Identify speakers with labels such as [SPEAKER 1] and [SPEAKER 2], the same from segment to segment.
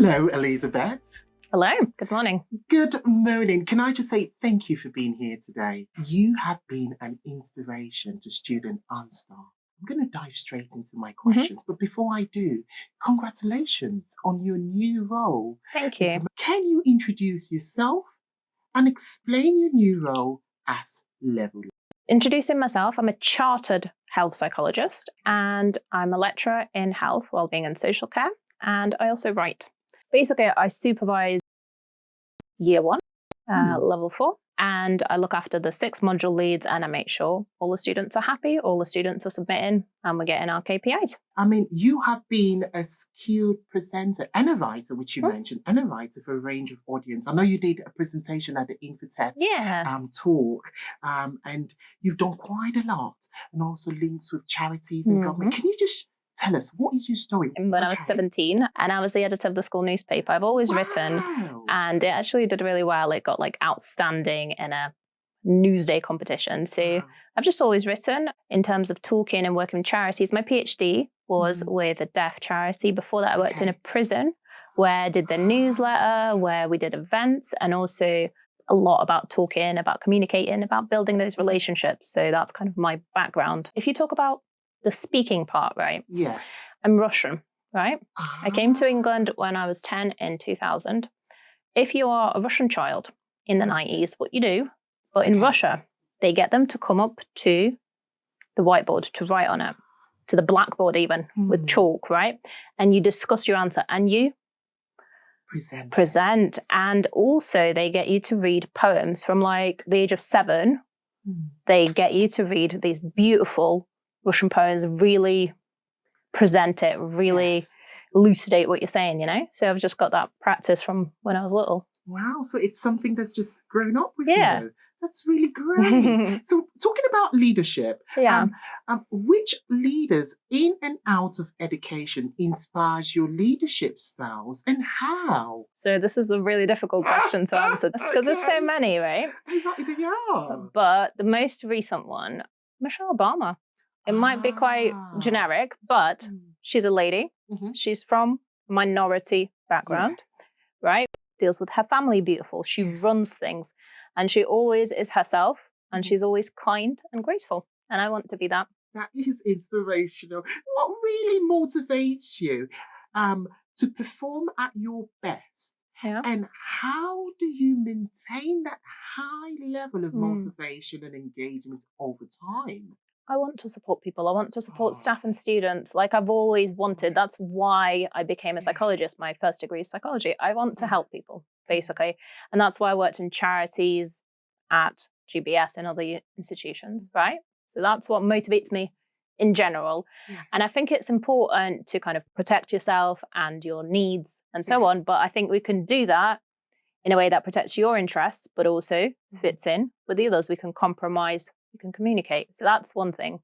[SPEAKER 1] Hello, Elizabeth.
[SPEAKER 2] Hello, good morning.
[SPEAKER 1] Good morning. Can I just say thank you for being here today? You have been an inspiration to student and staff. I'm going to dive straight into my questions, but before I do, congratulations on your new role.
[SPEAKER 2] Thank you.
[SPEAKER 1] Can you introduce yourself and explain your new role as level?
[SPEAKER 2] Introducing myself, I'm a chartered health psychologist and I'm a lecturer in health, wellbeing and social care, and I also write. Basically, I supervise year one, level 4, and I look after the 6 module leads and I make sure all the students are happy, all the students are submitting, and we're getting our KPIs.
[SPEAKER 1] I mean, you have been a skilled presenter and a writer, which you mentioned, and a writer for a range of audience. I know you did a presentation at the Infotech talk, and you've done quite a lot, and also links with charities and government. Can you just tell us, what is your story?
[SPEAKER 2] When I was 17 and I was the editor of the school newspaper, I've always written, and it actually did really well. It got like outstanding in a Newsday competition. So I've just always written in terms of talking and working with charities. My PhD was with a deaf charity. Before that, I worked in a prison where I did the newsletter, where we did events, and also a lot about talking, about communicating, about building those relationships. So that's kind of my background. If you talk about the speaking part, right?
[SPEAKER 1] Yes.
[SPEAKER 2] I'm Russian, right? I came to England when I was 10 in 2000. If you are a Russian child in the 90s, what you do, but in Russia, they get them to come up to the whiteboard to write on it, to the blackboard even, with chalk, right? And you discuss your answer and you present. And also they get you to read poems from like the age of 7. They get you to read these beautiful Russian poems, really present it, really elucidate what you're saying, you know? So I've just got that practice from when I was little.
[SPEAKER 1] Wow, so it's something that's just grown up with you. That's really great. So talking about leadership, which leaders in and out of education inspires your leadership styles and how?
[SPEAKER 2] So this is a really difficult question to answer because there's so many, right? But the most recent one, Michelle Obama. It might be quite generic, but she's a lady. She's from a minority background, right? Deals with her family beautiful. She runs things and she always is herself and she's always kind and graceful. And I want to be that.
[SPEAKER 1] That is inspirational. What really motivates you to perform at your best? And how do you maintain that high level of motivation and engagement over time?
[SPEAKER 2] I want to support people. I want to support staff and students like I've always wanted. That's why I became a psychologist. My first degree is psychology. I want to help people, basically. And that's why I worked in charities at GBS and other institutions, right? So that's what motivates me in general. And I think it's important to kind of protect yourself and your needs and so on. But I think we can do that in a way that protects your interests, but also fits in with the others. We can compromise. You can communicate. So that's one thing.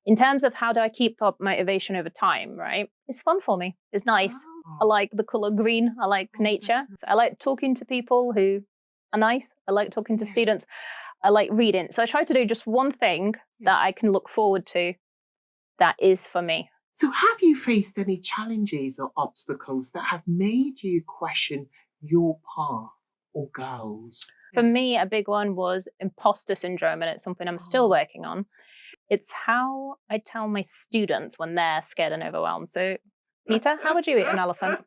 [SPEAKER 2] In terms of how do I keep up motivation over time, right? It's fun for me. It's nice. I like the color green. I like nature. So I like talking to people who are nice. I like talking to students. I like reading. So I try to do just one thing that I can look forward to that is for me.
[SPEAKER 1] So have you faced any challenges or obstacles that have made you question your path or goals?
[SPEAKER 2] For me, a big one was impostor syndrome, and it's something I'm still working on. It's how I tell my students when they're scared and overwhelmed. So, Peter, how would you eat an elephant?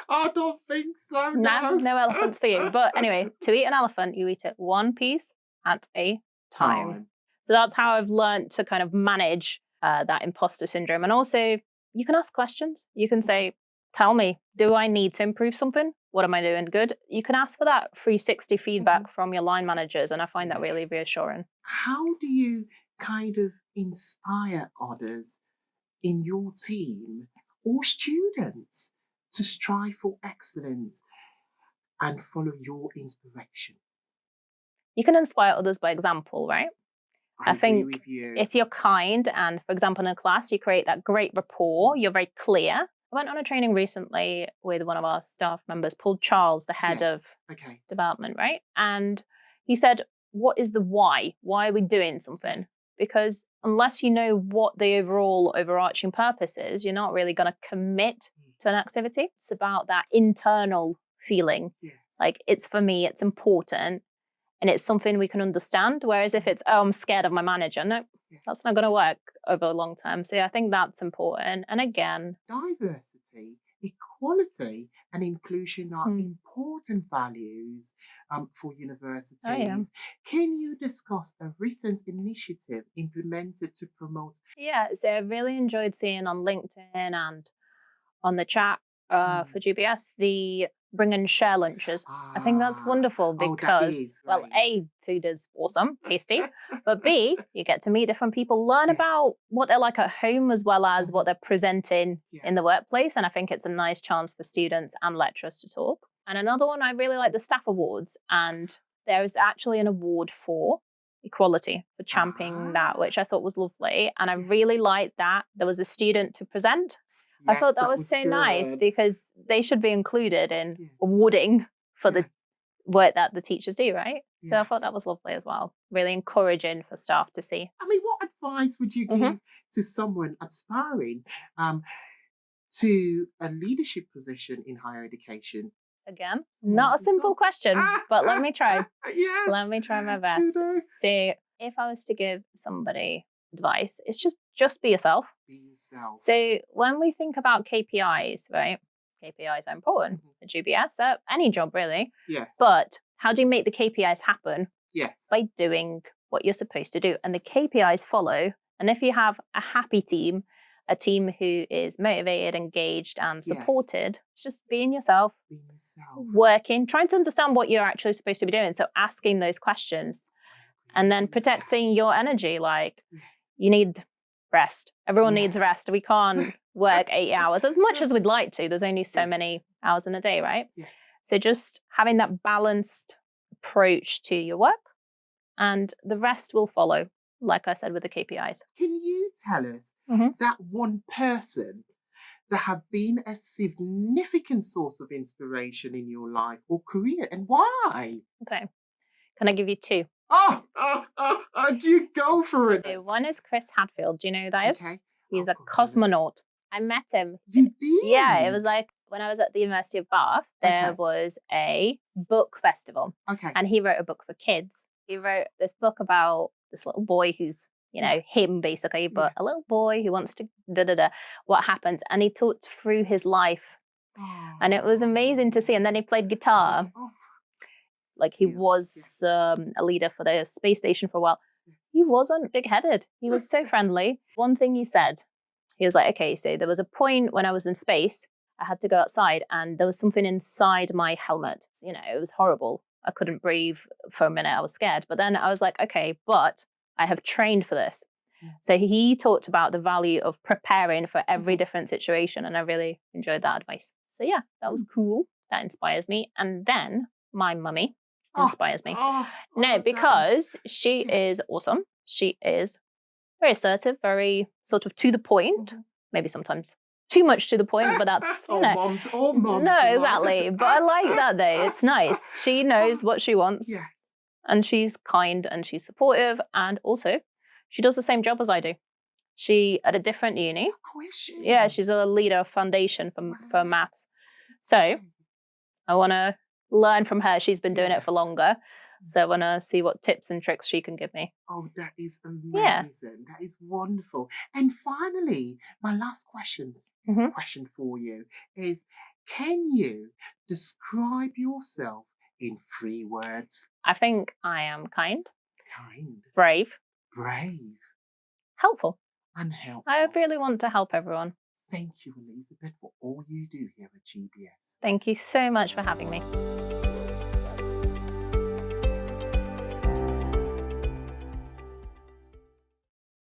[SPEAKER 1] I don't think so.
[SPEAKER 2] No elephants for you. But anyway, to eat an elephant, you eat it one piece at a time. So that's how I've learned to kind of manage that imposter syndrome. And also, you can ask questions. You can say, tell me, do I need to improve something? What am I doing good? You can ask for that 360 feedback from your line managers, and I find that really reassuring.
[SPEAKER 1] How do you kind of inspire others in your team or students to strive for excellence and follow your inspiration?
[SPEAKER 2] You can inspire others by example, right?
[SPEAKER 1] I think
[SPEAKER 2] if you're kind and, for example, in a class, you create that great rapport, you're very clear. I went on a training recently with one of our staff members, Paul Charles, the head of development, right? And he said, what is the why? Why are we doing something? Because unless you know what the overall overarching purpose is, you're not really going to commit to an activity. It's about that internal feeling.
[SPEAKER 1] Yes.
[SPEAKER 2] Like, it's for me, it's important, and it's something we can understand. Whereas if it's, oh, I'm scared of my manager, no, that's not going to work over the long term. So I think that's important. And again,
[SPEAKER 1] diversity, equality, and inclusion are important values for universities.
[SPEAKER 2] Oh, yeah.
[SPEAKER 1] Can you discuss a recent initiative implemented to promote?
[SPEAKER 2] Yeah, so I really enjoyed seeing on LinkedIn and on the chat for GBS the bring and share lunches. I think that's wonderful because, well, A, food is awesome, tasty, but B, you get to meet different people, learn about what they're like at home as well as what they're presenting in the workplace. And I think it's a nice chance for students and lecturers to talk. And another one, I really like the staff awards. And there is actually an award for equality, for championing that, which I thought was lovely. And I really liked that there was a student to present. I thought that was so nice because they should be included in awarding for the work that the teachers do, right? So I thought that was lovely as well. Really encouraging for staff to see.
[SPEAKER 1] I mean, what advice would you give to someone aspiring to a leadership position in higher education?
[SPEAKER 2] Again, not a simple question, but let me try.
[SPEAKER 1] Yes.
[SPEAKER 2] Let me try my best. So if I was to give somebody advice, it's just be yourself.
[SPEAKER 1] Be yourself.
[SPEAKER 2] So when we think about KPIs, right? KPIs are important at GBS, any job really.
[SPEAKER 1] Yes.
[SPEAKER 2] But how do you make the KPIs happen?
[SPEAKER 1] Yes.
[SPEAKER 2] By doing what you're supposed to do. And the KPIs follow. And if you have a happy team, a team who is motivated, engaged, and supported, just being yourself, working, trying to understand what you're actually supposed to be doing. So asking those questions and then protecting your energy. Like, you need rest. Everyone needs rest. We can't work 8 hours as much as we'd like to. There's only so many hours in a day, right?
[SPEAKER 1] Yes.
[SPEAKER 2] So just having that balanced approach to your work, and the rest will follow, like I said, with the KPIs.
[SPEAKER 1] Can you tell us that one person that have been a significant source of inspiration in your life or career, and why?
[SPEAKER 2] Okay. Can I give you two?
[SPEAKER 1] You go for it.
[SPEAKER 2] So one is Chris Hadfield. Do you know who that is?
[SPEAKER 1] Okay.
[SPEAKER 2] He's a cosmonaut. I met him.
[SPEAKER 1] You did?
[SPEAKER 2] Yeah, it was like when I was at the University of Bath, there was a book festival.
[SPEAKER 1] Okay.
[SPEAKER 2] And he wrote a book for kids. He wrote this book about this little boy who's, him basically, but a little boy who wants to what happens. And he talked through his life. And it was amazing to see. And then he played guitar. Like he was a leader for the space station for a while. He wasn't big-headed. He was so friendly. One thing he said, he was like, okay, so there was a point when I was in space, I had to go outside and there was something inside my helmet. It was horrible. I couldn't breathe for a minute. I was scared. But then I was like, okay, but I have trained for this. So he talked about the value of preparing for every different situation. And I really enjoyed that advice. So yeah, that was cool. That inspires me. And then my mummy inspires me. No, because she is awesome. She is very assertive, very sort of to the point. Maybe sometimes too much to the point, but that's,
[SPEAKER 1] all moms.
[SPEAKER 2] No, exactly. But I like that though. It's nice. She knows what she wants.
[SPEAKER 1] Yes.
[SPEAKER 2] And she's kind and she's supportive. And also, she does the same job as I do. She at a different uni.
[SPEAKER 1] Oh, is she?
[SPEAKER 2] Yeah, she's a leader of foundation for maths. So I want to learn from her. She's been doing it for longer. So I want to see what tips and tricks she can give me.
[SPEAKER 1] Oh, that is amazing.
[SPEAKER 2] Yeah.
[SPEAKER 1] That is wonderful. And finally, my last question for you is, can you describe yourself in 3 words?
[SPEAKER 2] I think I am kind.
[SPEAKER 1] Kind.
[SPEAKER 2] Brave.
[SPEAKER 1] Brave.
[SPEAKER 2] Helpful.
[SPEAKER 1] And helpful.
[SPEAKER 2] I really want to help everyone.
[SPEAKER 1] Thank you, Elizabeth, for all you do here at GBS.
[SPEAKER 2] Thank you so much for having me.